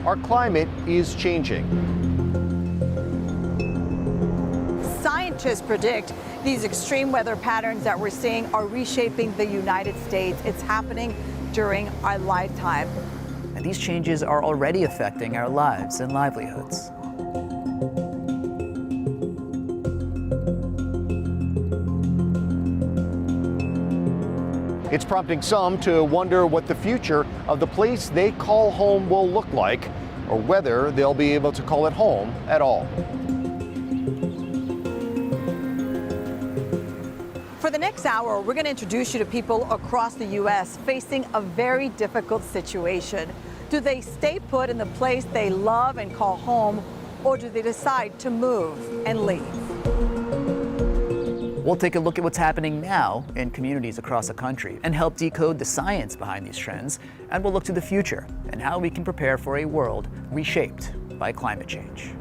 Our climate is changing. Scientists predict these extreme weather patterns that we're seeing are reshaping the United States. It's happening during our lifetime. And these changes are already affecting our lives and livelihoods. It's prompting some to wonder what the future of the place they call home will look like, or whether they'll be able to call it home at all. For the next hour, we're going to introduce you to people across the U.S. facing a very difficult situation. Do they stay put in the place they love and call home, or do they decide to move and leave? We'll take a look at what's happening now in communities across the country and help decode the science behind these trends. And we'll look to the future and how we can prepare for a world reshaped by climate change.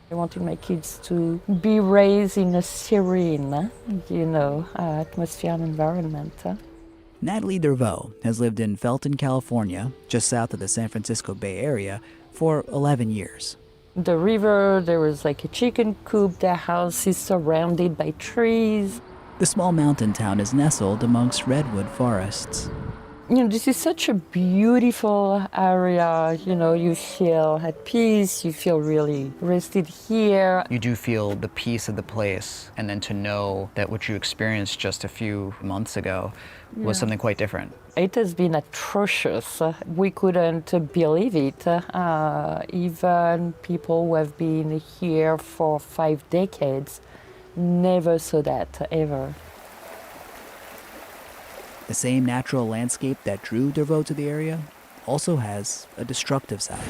I wanted my kids to be raised in a serene, atmosphere and environment. Natalie Dervaux has lived in Felton, California, just south of the San Francisco Bay Area, for 11 years. The river, there was like a chicken coop, the house is surrounded by trees. The small mountain town is nestled amongst redwood forests. This is such a beautiful area. You feel at peace, you feel really rested here. You do feel the peace of the place, and then to know that what you experienced just a few months ago was something quite different. It has been atrocious. We couldn't believe it. Even people who have been here for 5 decades never saw that, ever. The same natural landscape that drew Dervaux to the area also has a destructive side.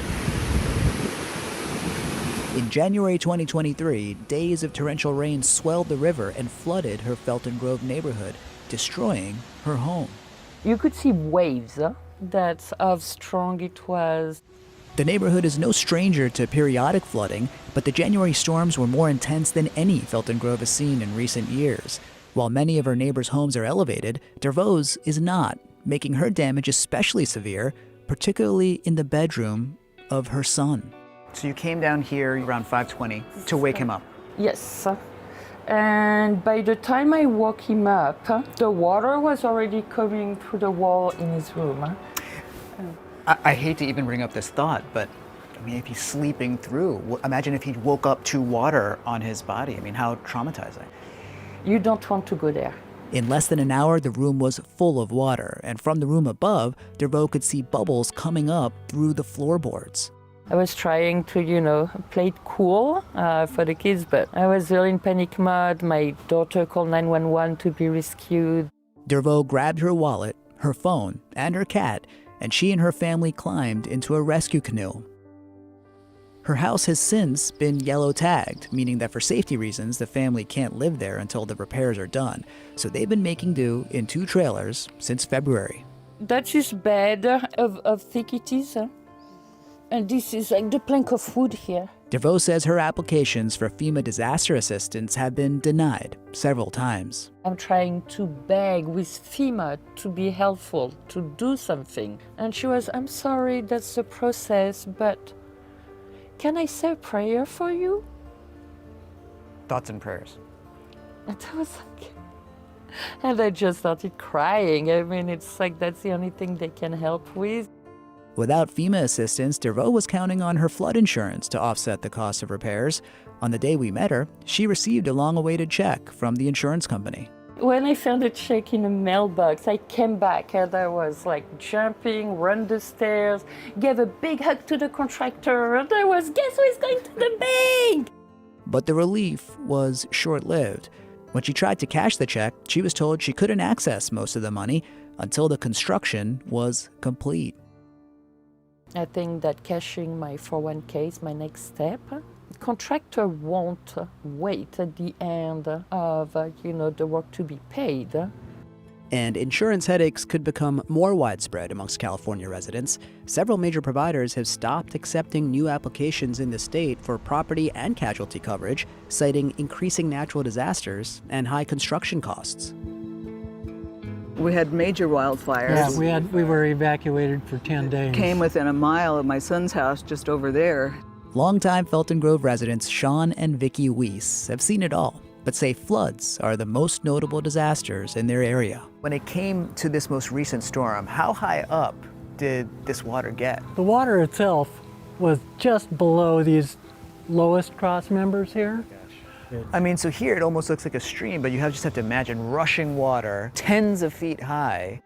In January 2023, days of torrential rain swelled the river and flooded her Felton Grove neighborhood, destroying her home. You could see waves. That's how strong it was. The neighborhood is no stranger to periodic flooding, but the January storms were more intense than any Felton Grove has seen in recent years. While many of her neighbors' homes are elevated, Dervaux's is not, making her damage especially severe, particularly in the bedroom of her son. So you came down here around 5:20 to wake him up? Yes. And by the time I woke him up, the water was already coming through the wall in his room. I hate to even bring up this thought, but I mean, if he's sleeping through, imagine if he woke up to water on his body. I mean, how traumatizing. You don't want to go there. In less than an hour, the room was full of water, and from the room above, Dervaux could see bubbles coming up through the floorboards. I was trying to, play it cool for the kids, but I was really in panic mode. My daughter called 911 to be rescued. Dervaux grabbed her wallet, her phone, and her cat, and she and her family climbed into a rescue canoe. Her house has since been yellow tagged, meaning that for safety reasons, the family can't live there until the repairs are done. So they've been making do in 2 trailers since February. That's his bed of thick it is. And this is like the plank of wood here. Dervaux says her applications for FEMA disaster assistance have been denied several times. I'm trying to beg with FEMA to be helpful, to do something. And she was, I'm sorry, that's the process, but can I say a prayer for you? Thoughts and prayers. And I was like, and I just started crying. I mean, it's like that's the only thing they can help with. Without FEMA assistance, Dervaux was counting on her flood insurance to offset the cost of repairs. On the day we met her, she received a long-awaited check from the insurance company. When I found a check in a mailbox, I came back and I was like jumping, run the stairs, gave a big hug to the contractor, and I was, guess who is going to the bank? But the relief was short-lived. When she tried to cash the check, she was told she couldn't access most of the money until the construction was complete. I think that cashing my 401k is my next step. The contractor won't wait at the end of the work to be paid. And insurance headaches could become more widespread amongst California residents. Several major providers have stopped accepting new applications in the state for property and casualty coverage, citing increasing natural disasters and high construction costs. We had major wildfires. Yeah, we were evacuated for 10 days. Came within a mile of my son's house just over there. Longtime Felton Grove residents Sean and Vicki Weiss have seen it all, but say floods are the most notable disasters in their area. When it came to this most recent storm, how high up did this water get? The water itself was just below these lowest cross members here. I mean, so here it almost looks like a stream, but you just have to imagine rushing water tens of feet high.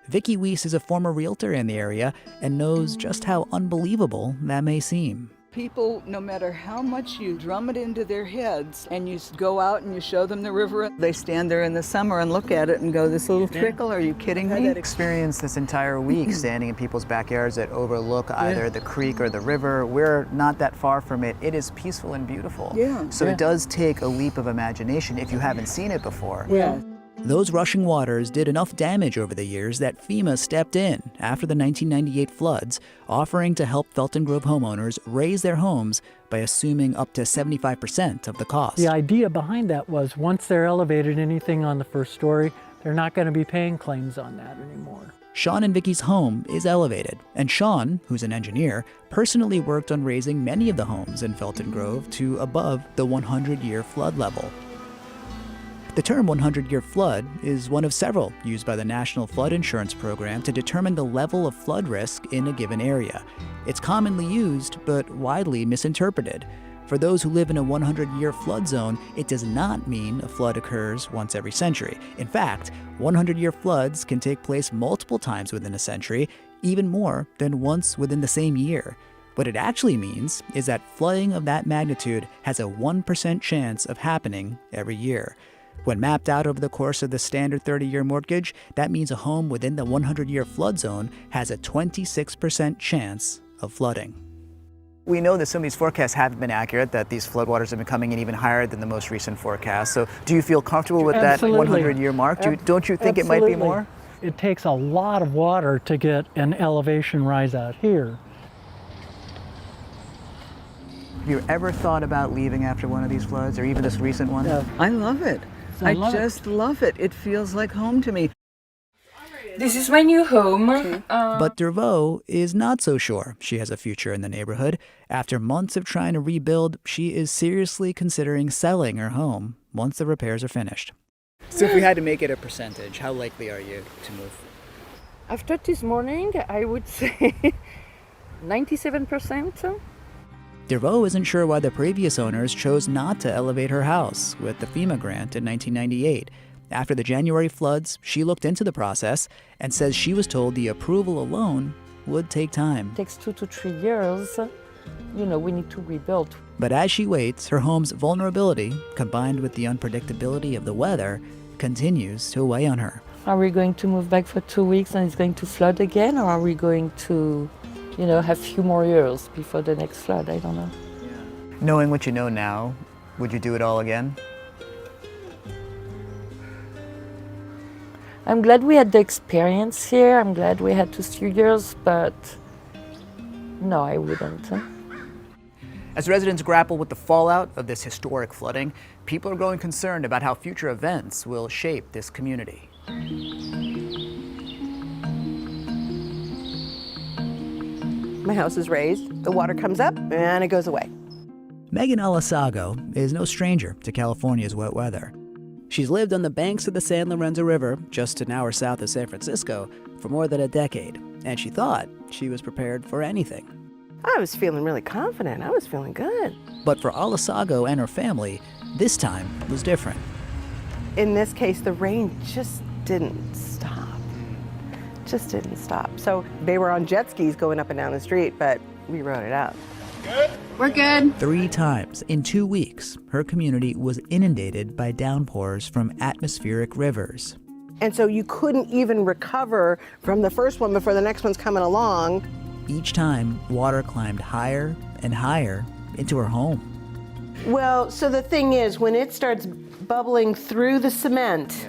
Vicki Weiss is a former realtor in the area and knows just how unbelievable that may seem. People, no matter how much you drum it into their heads and you go out and you show them the river, they stand there in the summer and look at it and go, this little trickle, are you kidding me? I had that experience this entire week standing in people's backyards that overlook either the creek or the river. We're not that far from it. It is peaceful and beautiful. Yeah. So it does take a leap of imagination if you haven't seen it before. Yeah. Those rushing waters did enough damage over the years that FEMA stepped in after the 1998 floods, offering to help Felton Grove homeowners raise their homes by assuming up to 75% of the cost. The idea behind that was once they're elevated anything on the first story, they're not going to be paying claims on that anymore. Sean and Vicki's home is elevated, and Sean, who's an engineer, personally worked on raising many of the homes in Felton Grove to above the 100-year flood level. The term 100-year flood is one of several used by the National Flood Insurance Program to determine the level of flood risk in a given area. It's commonly used, but widely misinterpreted. For those who live in a 100-year flood zone, it does not mean a flood occurs once every century. In fact, 100-year floods can take place multiple times within a century, even more than once within the same year. What it actually means is that flooding of that magnitude has a 1% chance of happening every year. When mapped out over the course of the standard 30-year mortgage, that means a home within the 100-year flood zone has a 26% chance of flooding. We know that some of these forecasts haven't been accurate, that these floodwaters have been coming in even higher than the most recent forecast. So do you feel comfortable with Absolutely. that 100-year mark? Don't you think it might be more? It takes a lot of water to get an elevation rise out here. Have you ever thought about leaving after one of these floods, or even this recent one? No. I love it. I just love it. It feels like home to me. This is my new home. But Dervaux is not so sure she has a future in the neighborhood. After months of trying to rebuild, she is seriously considering selling her home once the repairs are finished. So if we had to make it a percentage, how likely are you to move? After this morning, I would say 97%. Dervaux isn't sure why the previous owners chose not to elevate her house with the FEMA grant in 1998. After the January floods, she looked into the process and says she was told the approval alone would take time. It takes 2 to 3 years. We need to rebuild. But as she waits, her home's vulnerability, combined with the unpredictability of the weather, continues to weigh on her. Are we going to move back for 2 weeks and it's going to flood again, or are we going to have a few more years before the next flood? I don't know. Knowing what you know now, would you do it all again? I'm glad we had the experience here. I'm glad we had 2 years, but no, I wouldn't. As residents grapple with the fallout of this historic flooding, people are growing concerned about how future events will shape this community. My house is raised, the water comes up, and it goes away. Megan Alasago is no stranger to California's wet weather. She's lived on the banks of the San Lorenzo River, just an hour south of San Francisco, for more than a decade, and she thought she was prepared for anything. I was feeling really confident. I was feeling good. But for Alasago and her family, this time was different. In this case, the rain just didn't stop. Just didn't stop. So they were on jet skis going up and down the street, but we rode it out. We're good. 3 times in 2 weeks, her community was inundated by downpours from atmospheric rivers. And so you couldn't even recover from the first one before the next one's coming along. Each time, water climbed higher and higher into her home. Well, so the thing is, when it starts bubbling through the cement,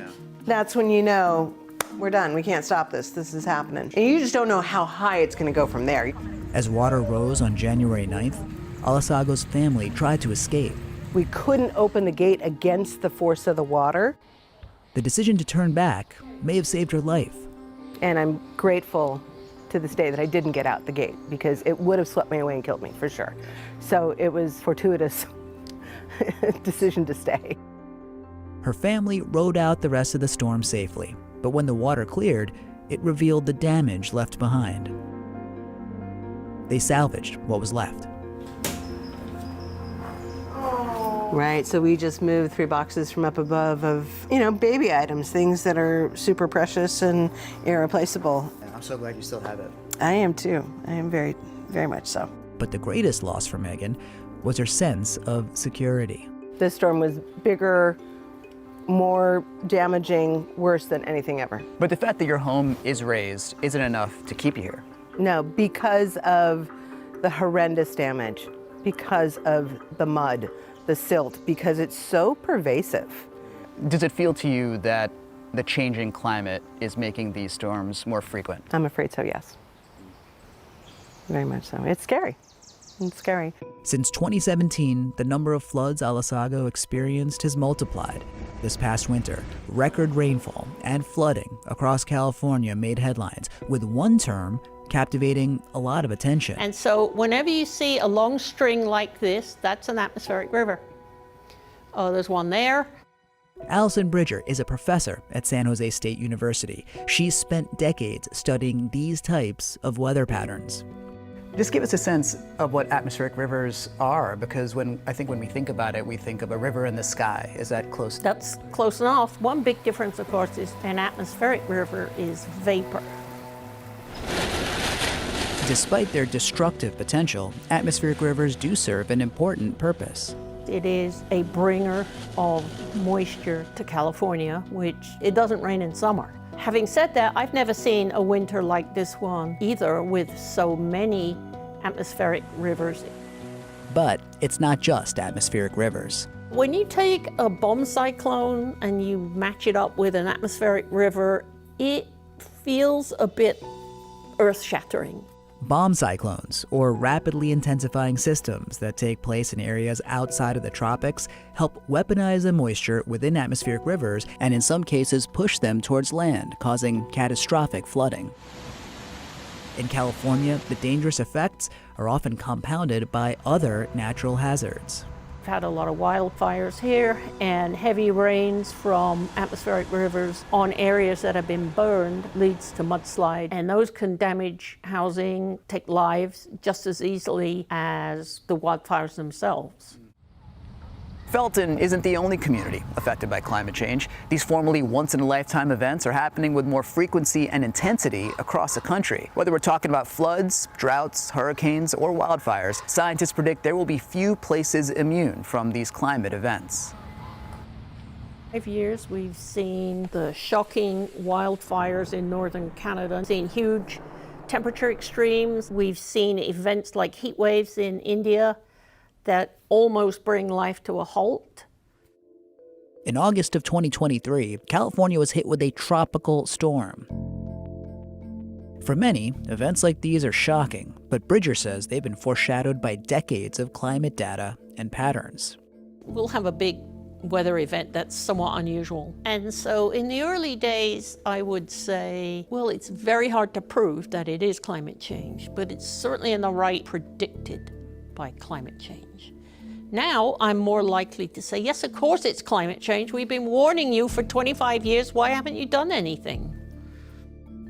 that's when you know we're done. We can't stop this. This is happening. And you just don't know how high it's going to go from there. As water rose on January 9th, Alasago's family tried to escape. We couldn't open the gate against the force of the water. The decision to turn back may have saved her life. And I'm grateful to this day that I didn't get out the gate, because it would have swept me away and killed me for sure. So it was fortuitous decision to stay. Her family rode out the rest of the storm safely, but when the water cleared, it revealed the damage left behind. They salvaged what was left. Right, so we just moved 3 boxes from up above of, baby items, things that are super precious and irreplaceable. I'm so glad you still have it. I am too. I am very, very much so. But the greatest loss for Megan was her sense of security. This storm was bigger, more damaging, worse than anything ever. But the fact that your home is raised isn't enough to keep you here. No, because of the horrendous damage, because of the mud, the silt, because it's so pervasive. Does it feel to you that the changing climate is making these storms more frequent? I'm afraid so, yes. Very much so. It's scary. It's scary. Since 2017, the number of floods Alasago experienced has multiplied. This past winter, record rainfall and flooding across California made headlines, with one term captivating a lot of attention. And so whenever you see a long string like this, that's an atmospheric river. Oh, there's one there. Allison Bridger is a professor at San Jose State University. She's spent decades studying these types of weather patterns. Just give us a sense of what atmospheric rivers are, because I think when we think about it, we think of a river in the sky. Is that close? That's close enough. One big difference, of course, is an atmospheric river is vapor. Despite their destructive potential, atmospheric rivers do serve an important purpose. It is a bringer of moisture to California, which it doesn't rain in summer. Having said that, I've never seen a winter like this one either, with so many atmospheric rivers. But it's not just atmospheric rivers. When you take a bomb cyclone and you match it up with an atmospheric river, it feels a bit earth-shattering. Bomb cyclones, or rapidly intensifying systems that take place in areas outside of the tropics, help weaponize the moisture within atmospheric rivers and in some cases push them towards land, causing catastrophic flooding. In California, the dangerous effects are often compounded by other natural hazards. We've had a lot of wildfires here, and heavy rains from atmospheric rivers on areas that have been burned leads to mudslides, and those can damage housing, take lives just as easily as the wildfires themselves. Felton isn't the only community affected by climate change. These formerly once-in-a-lifetime events are happening with more frequency and intensity across the country. Whether we're talking about floods, droughts, hurricanes, or wildfires, scientists predict there will be few places immune from these climate events. 5 years, we've seen the shocking wildfires in northern Canada, seen huge temperature extremes. We've seen events like heat waves in India that almost bring life to a halt. In August of 2023, California was hit with a tropical storm. For many, events like these are shocking, but Bridger says they've been foreshadowed by decades of climate data and patterns. We'll have a big weather event that's somewhat unusual. And so in the early days, I would say, well, it's very hard to prove that it is climate change, but it's certainly in the right predicted by climate change. Now, I'm more likely to say, yes, of course it's climate change. We've been warning you for 25 years. Why haven't you done anything?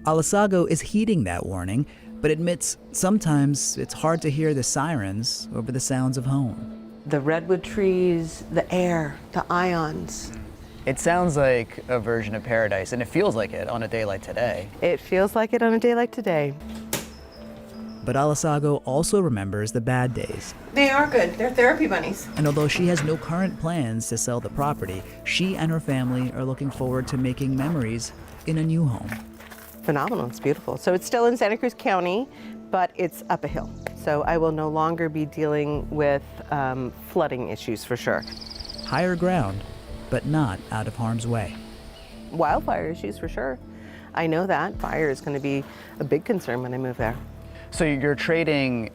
Alasago is heeding that warning, but admits sometimes it's hard to hear the sirens over the sounds of home. The redwood trees, the air, the ions. It sounds like a version of paradise, and it feels like it on a day like today. It feels like it on a day like today. But Alasago also remembers the bad days. They are good. They're therapy bunnies. And although she has no current plans to sell the property, she and her family are looking forward to making memories in a new home. Phenomenal. It's beautiful. So it's still in Santa Cruz County, but it's up a hill. So I will no longer be dealing with flooding issues for sure. Higher ground, but not out of harm's way. wildfire issues for sure. I know that fire is going to be a big concern when I move there. So you're trading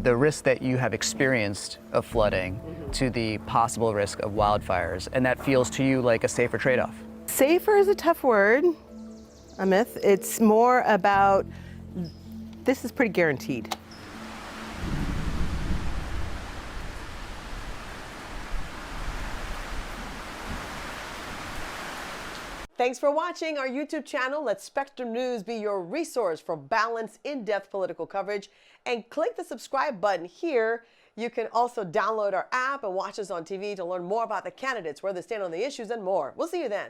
the risk that you have experienced of flooding to the possible risk of wildfires, and that feels to you like a safer trade-off? Safer is a tough word, Amrit. It's more about, this is pretty guaranteed. Thanks for watching our YouTube channel. Let Spectrum News be your resource for balanced, in-depth political coverage. And click the subscribe button here. You can also download our app and watch us on TV to learn more about the candidates, where they stand on the issues, and more. We'll see you then.